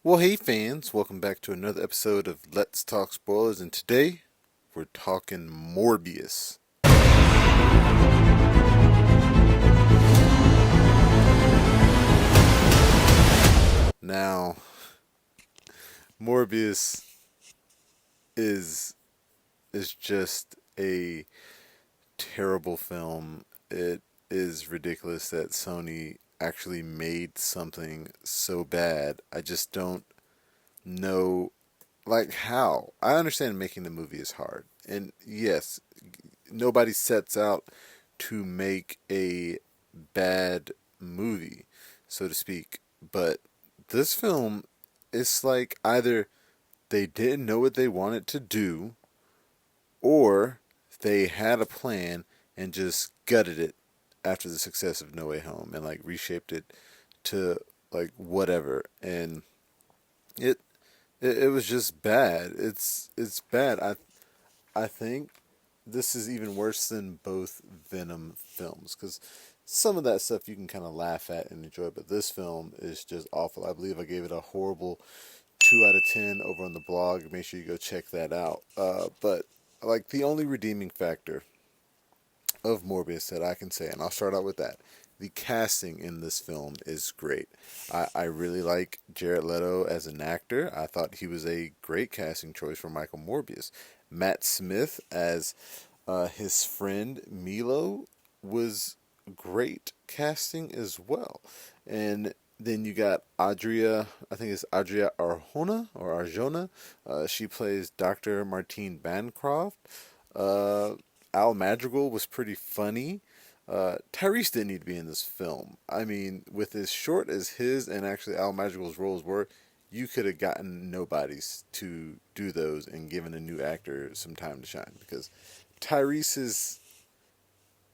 Well, hey fans, welcome back to another episode of Let's Talk Spoilers, and today we're talking Morbius. Now, Morbius is just a terrible film. It is ridiculous that Sony actually made something so bad. I just don't know how. I understand making the movie is hard. And yes, nobody sets out to make a bad movie, so to speak. But this film is like either they didn't know what they wanted to do, or they had a plan and just gutted it after the success of No Way Home and like reshaped it to like whatever. And it it was just bad. It's bad. I think this is even worse than both Venom films because some of that stuff you can kind of laugh at and enjoy, but this film is just awful. I believe I gave it a horrible 2 out of 10 over on the blog. Make sure you go check that out. But like the only redeeming factor of Morbius that I can say, and I'll start out with that. The casting in this film is great. I really like Jared Leto as an actor. I thought he was a great casting choice for Michael Morbius. Matt Smith as his friend Milo was great casting as well. And then you got Adria, I think it's Adria Arjona or Arjona. She plays Dr. Martine Bancroft. Uh, Al Madrigal was pretty funny. Tyrese didn't need to be in this film. I mean, with as short as his and actually Al Madrigal's roles were, you could have gotten nobodies to do those and given a new actor some time to shine because Tyrese's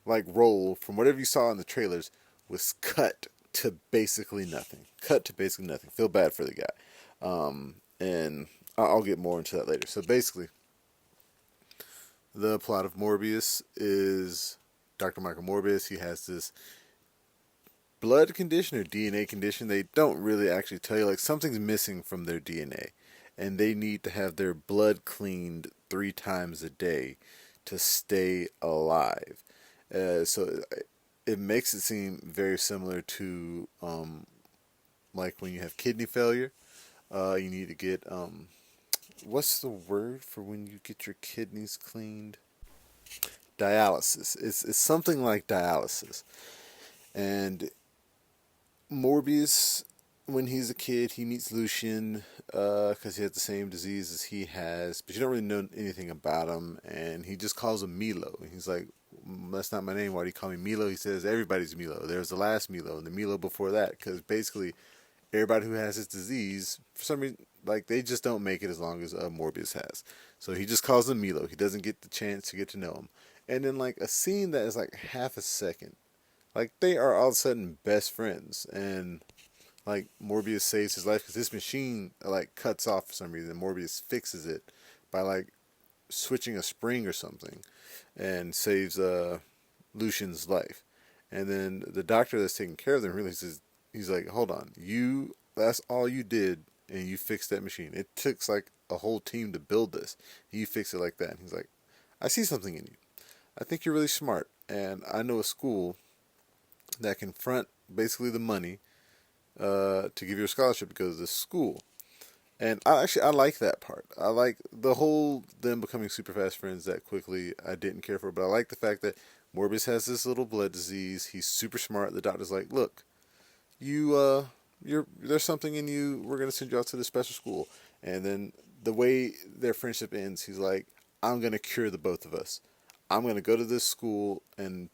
like role from whatever you saw in the trailers was cut to basically nothing. Cut to basically nothing. Feel bad for the guy. And I'll get more into that later. So basically, the plot of Morbius is Dr. Michael Morbius. He has this blood condition or DNA condition. They don't really actually tell you. Like something's missing from their DNA, and they need to have their blood cleaned 3 times a day to stay alive. So it makes it seem very similar to like when you have kidney failure. You need to get what's the word for when you get your kidneys cleaned? Dialysis. It's something like dialysis. And Morbius, when he's a kid, he meets Lucian because he has the same disease as he has, but you don't really know anything about him, and he just calls him Milo. And he's like, that's not my name. Why do you call me Milo? He says, everybody's Milo. There's the last Milo and the Milo before that, because basically everybody who has this disease, for some reason, like they just don't make it as long as Morbius has. So he just calls him Milo. He doesn't get the chance to get to know him. And then like a scene that is like half a second, like they are all of a sudden best friends, and like Morbius saves his life because this machine like cuts off for some reason. Morbius fixes it by like switching a spring or something, and saves Lucian's life. And then the doctor that's taking care of them realizes he's like, hold on, that's all you did, and you fixed that machine. It took like a whole team to build this. You fix it like that. And he's like, I see something in you. I think you're really smart, and I know a school that can front basically the money to give you a scholarship to go to this school. And I like that part. I like the whole them becoming super fast friends that quickly. I didn't care for, but I like the fact that Morbius has this little blood disease. He's super smart. The doctor's like, look, there's something in you. We're gonna send you out to this special school. And then the way their friendship ends, he's like, I'm gonna cure the both of us. I'm gonna go to this school and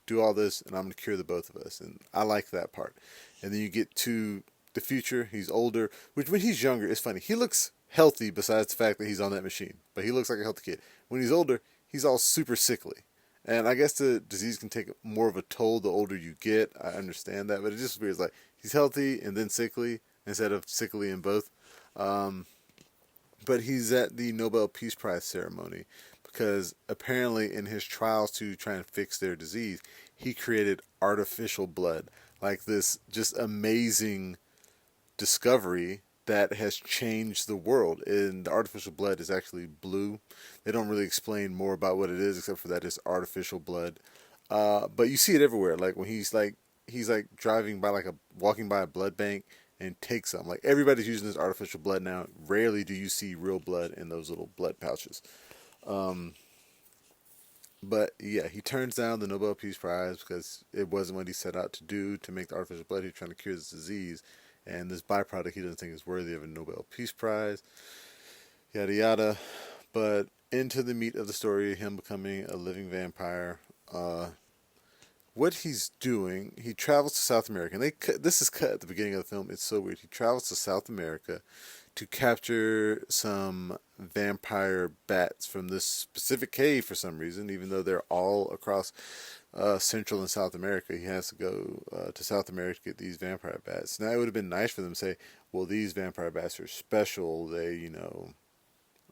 do all this, and I'm gonna cure the both of us. And I like that part. And then you get to the future. He's older, which when he's younger, it's funny. He looks healthy besides the fact that he's on that machine, but he looks like a healthy kid. When he's older, he's all super sickly. And I guess the disease can take more of a toll the older you get. I understand that, but it just weird. It's like he's healthy and then sickly instead of sickly in both. But he's at the Nobel Peace Prize ceremony because apparently in his trials to try and fix their disease, he created artificial blood, like this just amazing discovery that has changed the world. And the artificial blood is actually blue. They don't really explain more about what it is, except for that it's artificial blood. But you see it everywhere. Like when he's like driving by, like a walking by a blood bank and takes some. Like everybody's using this artificial blood now. Rarely do you see real blood in those little blood pouches. Um, but yeah, he turns down the Nobel Peace Prize because it wasn't what he set out to do to make the artificial blood. He's trying to cure this disease, and this byproduct he doesn't think is worthy of a Nobel Peace Prize. Yada yada. But into the meat of the story, him becoming a living vampire. What he's doing, he travels to South America. And this is cut at the beginning of the film. It's so weird. He travels to South America to capture some vampire bats from this specific cave for some reason, even though they're all across Central and South America. He has to go to South America to get these vampire bats. Now, it would have been nice for them to say, well, these vampire bats are special. They,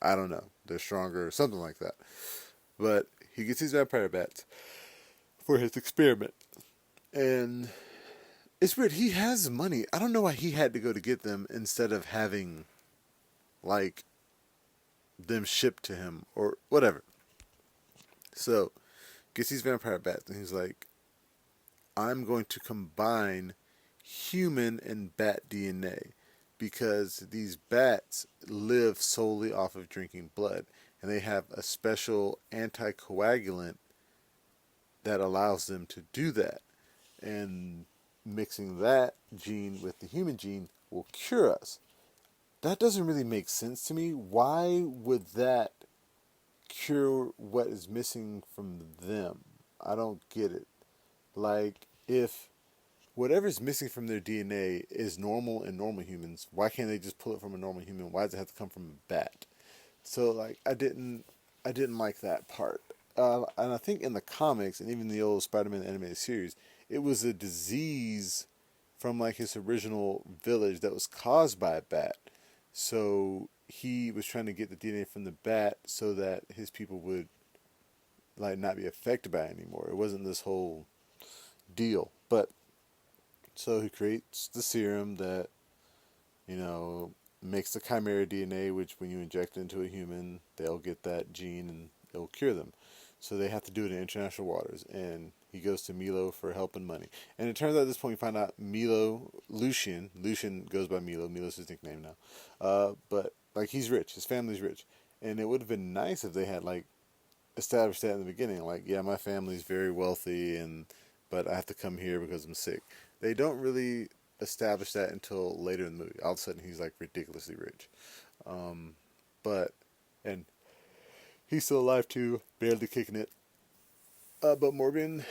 I don't know, they're stronger or something like that. But he gets these vampire bats for his experiment. And it's weird. He has money. I don't know why he had to go to get them instead of having, like, them shipped to him or whatever. So, gets these vampire bats, and he's like, I'm going to combine human and bat DNA because these bats live solely off of drinking blood, and they have a special anticoagulant that allows them to do that. And mixing that gene with the human gene will cure us. That doesn't really make sense to me. Why would that cure what is missing from them? I don't get it. Like, if whatever's missing from their DNA is normal in normal humans, why can't they just pull it from a normal human? Why does it have to come from a bat? So, like, I didn't like that part. And I think in the comics and even the old Spider-Man animated series, it was a disease from like his original village that was caused by a bat. So he was trying to get the DNA from the bat so that his people would like not be affected by it anymore. It wasn't this whole deal. But so he creates the serum that, makes the chimera DNA, which when you inject it into a human, they'll get that gene and it'll cure them. So they have to do it in international waters. And he goes to Milo for help and money. And it turns out at this point, we find out Lucian goes by Milo. Milo's his nickname now. But, like, he's rich. His family's rich. And it would have been nice if they had, like, established that in the beginning. Like, yeah, my family's very wealthy, but I have to come here because I'm sick. They don't really establish that until later in the movie. All of a sudden, he's, like, ridiculously rich. Um, but, and he's still alive, too. Barely kicking it. But Morbius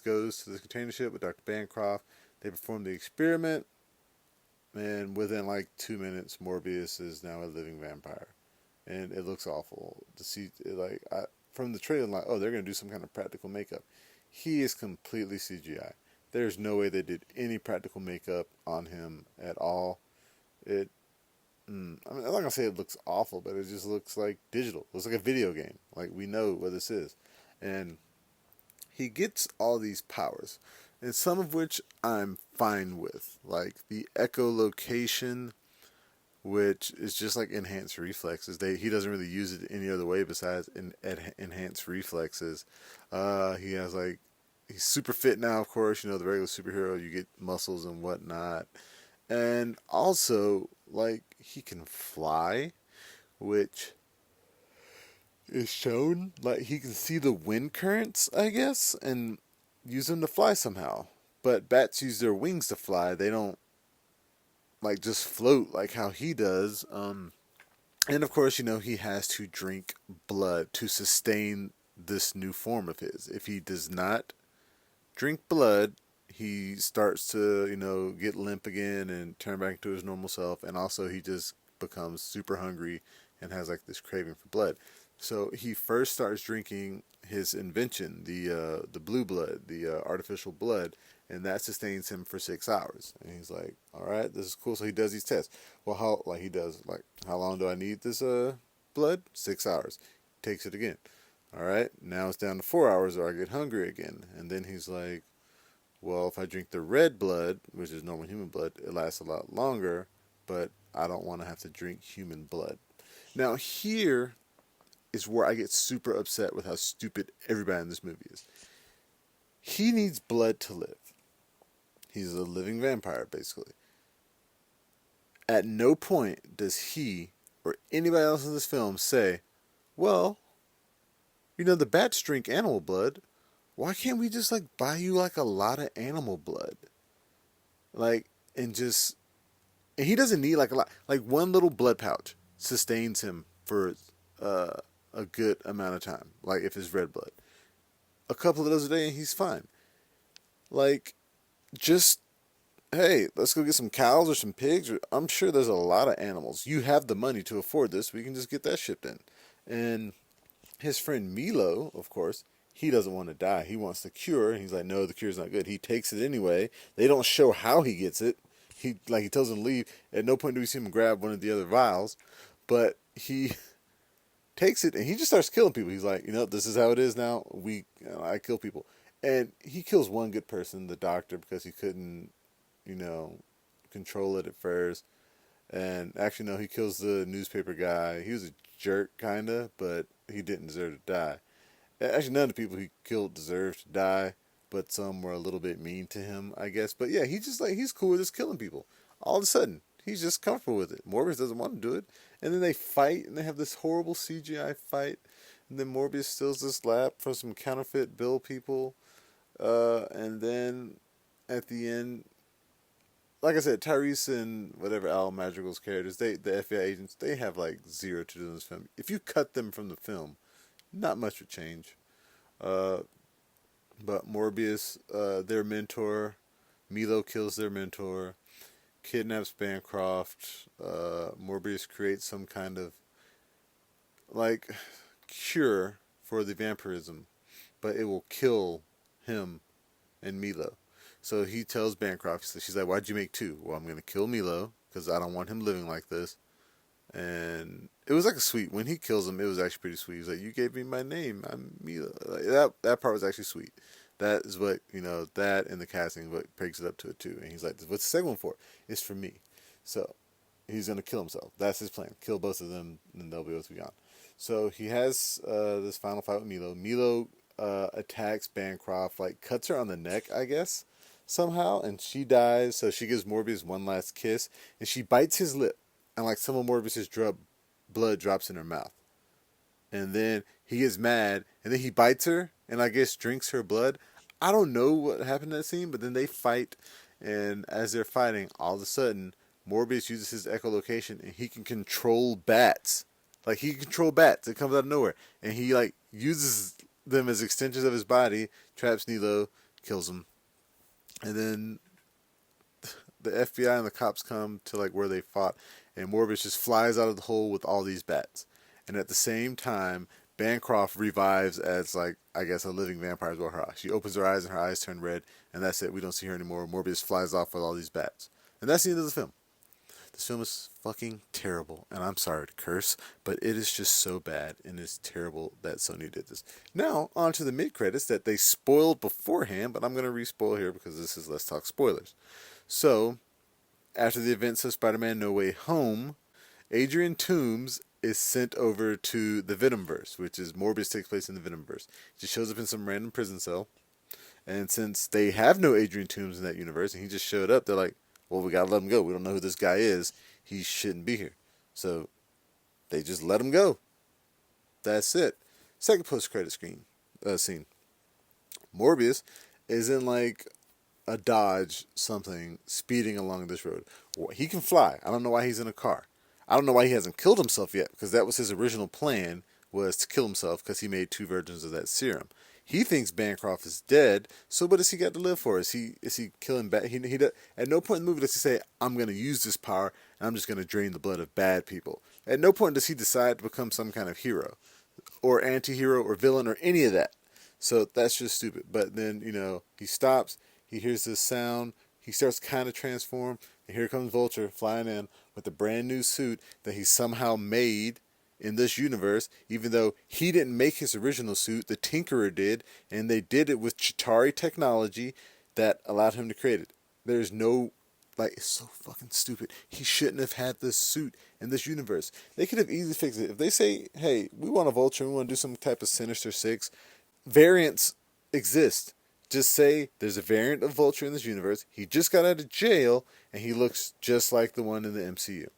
goes to the container ship with Dr. Bancroft. They perform the experiment, and within like 2 minutes, Morbius is now a living vampire, and it looks awful to see. From the trailer, like, oh, they're gonna do some kind of practical makeup. He is completely CGI. There's no way they did any practical makeup on him at all. I'm not gonna say it looks awful, but it just looks like digital. It looks like a video game. Like, we know what this is. And he gets all these powers, and some of which I'm fine with. Like the echolocation, which is just like enhanced reflexes. He doesn't really use it any other way besides enhanced reflexes. He has like, he's super fit now, of course. The regular superhero, you get muscles and whatnot. And also, like, he can fly, which is shown. Like, he can see the wind currents, I guess, and use them to fly somehow. But bats use their wings to fly. They don't, like, just float like how he does. And, of course, he has to drink blood to sustain this new form of his. If he does not drink blood, he starts to, get limp again and turn back to his normal self. And also he just becomes super hungry and has like this craving for blood. So he first starts drinking his invention, the blue blood, the artificial blood, and that sustains him for 6 hours. And he's like, all right, this is cool. So he does these tests. Well, how long do I need this blood? 6 hours. Takes it again. All right, now it's down to 4 hours or I get hungry again. And then he's like, Well, if I drink the red blood, which is normal human blood, it lasts a lot longer, but I don't want to have to drink human blood. Now, here is where I get super upset with how stupid everybody in this movie is. He needs blood to live. He's a living vampire, basically. At no point does he or anybody else in this film say, well, the bats drink animal blood. Why can't we just, buy you, a lot of animal blood? Like, and just, and he doesn't need, a lot. Like, one little blood pouch sustains him for a good amount of time. Like, if it's red blood. A couple of those a day and he's fine. Like, just, hey, let's go get some cows or some pigs. I'm sure there's a lot of animals. You have the money to afford this. We can just get that shipped in. And his friend Milo, of course, he doesn't want to die. He wants the cure. And he's like, no, the cure's not good. He takes it anyway. They don't show how he gets it. He tells him to leave. At no point do we see him grab one of the other vials. But he takes it and he just starts killing people. He's like, this is how it is now. I kill people. And he kills one good person, the doctor, because he couldn't, control it at first. And actually, no, he kills the newspaper guy. He was a jerk, kind of, but he didn't deserve to die. Actually, none of the people he killed deserved to die, but some were a little bit mean to him, I guess. But yeah, he's cool with just killing people. All of a sudden, he's just comfortable with it. Morbius doesn't want to do it. And then they fight, and they have this horrible CGI fight. And then Morbius steals this lab from some counterfeit bill people. And then at the end, like I said, Tyrese and whatever Al Madrigal's characters, the FBI agents, they have zero to do in this film. If you cut them from the film, not much would change. Uh, but Morbius, their mentor, Milo kills their mentor, kidnaps Bancroft. Morbius creates some kind of cure for the vampirism, but it will kill him and Milo. So he tells Bancroft, she's like, why'd you make two? Well, I'm going to kill Milo because I don't want him living like this. And it was a sweet, when he kills him, it was actually pretty sweet. He's like, you gave me my name. I'm Milo. That part was actually sweet. That is what, that and the casting what breaks it up to a two. And he's like, what's the second one for? It's for me. So he's going to kill himself. That's his plan. Kill both of them and they'll be able to be gone. So he has this final fight with Milo. Milo attacks Bancroft, cuts her on the neck, I guess, somehow, and she dies. So she gives Morbius one last kiss, and she bites his lip, and some of Morbius's blood drops in her mouth. And then he gets mad, and then he bites her, and I guess drinks her blood. I don't know what happened in that scene, but then they fight, and as they're fighting, all of a sudden, Morbius uses his echolocation, and he can control bats. He can control bats. It comes out of nowhere. And he, uses them as extensions of his body, traps Milo, kills him. And then the FBI and the cops come to, where they fought, and Morbius just flies out of the hole with all these bats. And at the same time, Bancroft revives as, I guess, a living vampire as well. She opens her eyes, and her eyes turn red, and that's it. We don't see her anymore. Morbius flies off with all these bats. And that's the end of the film. This film is fucking terrible, and I'm sorry to curse, but it is just so bad, and it's terrible that Sony did this. Now, on to the mid-credits that they spoiled beforehand, but I'm going to re-spoil here because this is Let's Talk Spoilers. So, after the events of Spider-Man No Way Home, Adrian Toomes is sent over to the Venomverse, which is Morbius takes place in the Venomverse. He just shows up in some random prison cell, and since they have no Adrian Toomes in that universe, and he just showed up, they're like, well, we gotta let him go. We don't know who this guy is. He shouldn't be here. So they just let him go. That's it. Second post-credit scene. Morbius is in a Dodge something speeding along this road. He can fly. I don't know why he's in a car. I don't know why he hasn't killed himself yet, because that was his original plan, was to kill himself because he made 2 versions of that serum. He thinks Bancroft is dead, so what has he got to live for? Is he killing bad? At no point in the movie does he say, I'm going to use this power, and I'm just going to drain the blood of bad people. At no point does he decide to become some kind of hero, or anti-hero, or villain, or any of that. So that's just stupid. But then, he stops, he hears this sound, he starts kind of transform, and here comes Vulture flying in with a brand new suit that he somehow made in this universe, even though he didn't make his original suit, the Tinkerer did, and they did it with Chitauri technology that allowed him to create it. There's no, like, it's so fucking stupid. He shouldn't have had this suit in this universe. They could have easily fixed it. If they say, hey, we want a Vulture, we want to do some type of Sinister Six, variants exist. Just say there's a variant of Vulture in this universe. He just got out of jail and he looks just like the one in the MCU.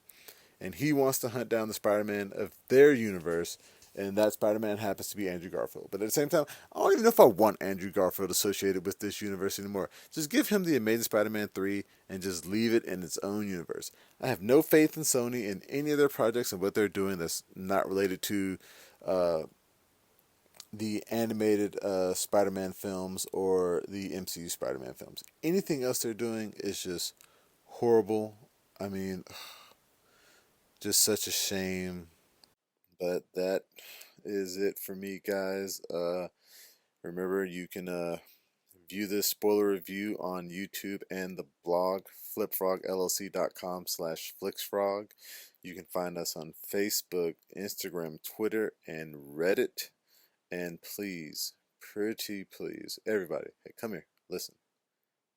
And he wants to hunt down the Spider-Man of their universe, and that Spider-Man happens to be Andrew Garfield. But at the same time, I don't even know if I want Andrew Garfield associated with this universe anymore. Just give him the Amazing Spider-Man 3 and just leave it in its own universe. I have no faith in Sony in any of their projects and what they're doing that's not related to uh, the animated Spider-Man films or the MCU Spider-Man films. Anything else they're doing is just horrible. I mean, just such a shame. But that is it for me, guys. Remember, you can view this spoiler review on YouTube and the blog flipfrogllc.com/flixfrog. You can find us on Facebook, Instagram, Twitter, and Reddit. And please, pretty please, everybody, hey, come here, listen.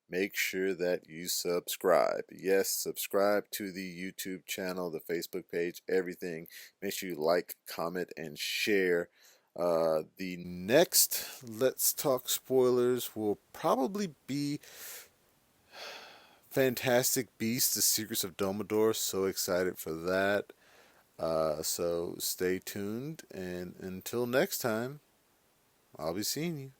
Make sure that you subscribe. Yes, subscribe to the YouTube channel, the Facebook page, everything. Make sure you like, comment, and share. The next Let's Talk Spoilers will probably be Fantastic Beasts: The Secrets of Dumbledore. So excited for that. So stay tuned, and until next time, I'll be seeing you.